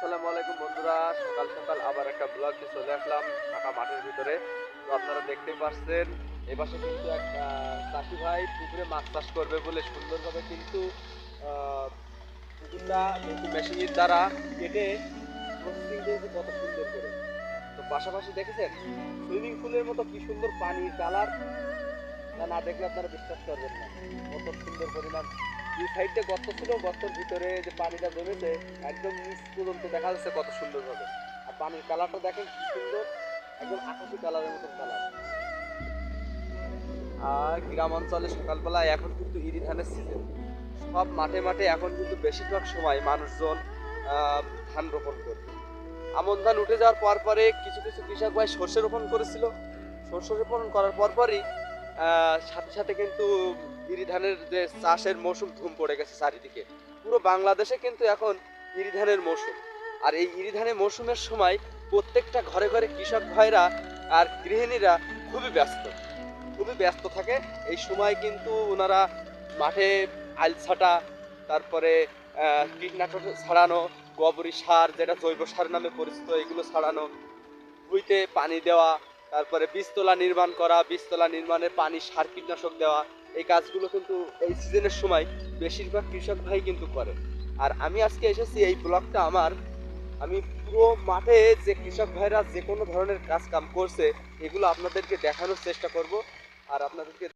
আসসালামু আলাইকুম বন্ধুরা, সকাল সকাল আবার একটা ব্লগ নিয়ে চলে আসলাম ফাঁকা মাঠের ভিতরে। তো আপনারা দেখতেই পাচ্ছেন এই পাশে কিন্তু এক চাষি ভাই পুকুরে মাছ চাষ করবে বলে সুন্দরভাবে কিন্তু পুকুরটা কিন্তু মেশিনের দ্বারা কেটে প্রসেসিং করেছে কত সুন্দর করে। তো পাশাপাশি দেখেছেন সুইমিং পুলের মতো কি সুন্দর পানির কালার, তা না দেখলে আপনারা বিশ্বাস করবেন না। কত সুন্দর পরিমাণ এই সাইডটা গর্ত ছিল, গর্তের ভিতরে যে পানিটা জমেছে একদম নিচ পর্যন্ত দেখা যাচ্ছে কত সুন্দর ভাবে। আর পানির কালারটা দেখেন কি সুন্দর, একদম আকাশি কালারের মতো কালার। আর গ্রাম অঞ্চলে সকালবেলা এখন কিন্তু ইরি ধানের সিজন, সব মাঠে মাঠে এখন কিন্তু বেশিরভাগ সময় মানুষজন ধান রোপণ করবে। আমন ধান উঠে যাওয়ার পর পরে কিছু কিছু কৃষক ভাই সর্ষে রোপণ করেছিল। সর্ষে রোপণ করার পর পরই সাথে সাথে কিন্তু ইরি ধানের যে চাষের মৌসুম ধুম পড়ে গেছে চারিদিকে। পুরো বাংলাদেশে কিন্তু এখন ইরি ধানের মৌসুম। আর এই ইরি ধানের মৌসুমের সময় প্রত্যেকটা ঘরে ঘরে কৃষক ভাইরা আর গৃহিণীরা খুবই ব্যস্ত, খুবই ব্যস্ত থাকে। এই সময় কিন্তু ওনারা মাঠে আইল ছাটা, তারপরে কীটনাশক ছাড়ানো, গোবরি সার যেটা জৈব সার নামে পরিচিত এগুলো ছাড়ানো, ভুঁইতে পানি দেওয়া, তারপরে বীজতলা নির্মাণ করা, বীজতলা নির্মাণে পানি সার কীটনাশক দেওয়া, এই কাজগুলো কিন্তু এই সিজনের সময় বেশিরভাগ কৃষক ভাই কিন্তু করে। আর আমি আজকে এসেছি এই ব্লগটা আমি পুরো মাঠে যে কৃষক ভাইরা যে কোনো ধরনের কাজ কাম করছে এগুলো আপনাদেরকে দেখানোর চেষ্টা করব। আর আপনাদেরকে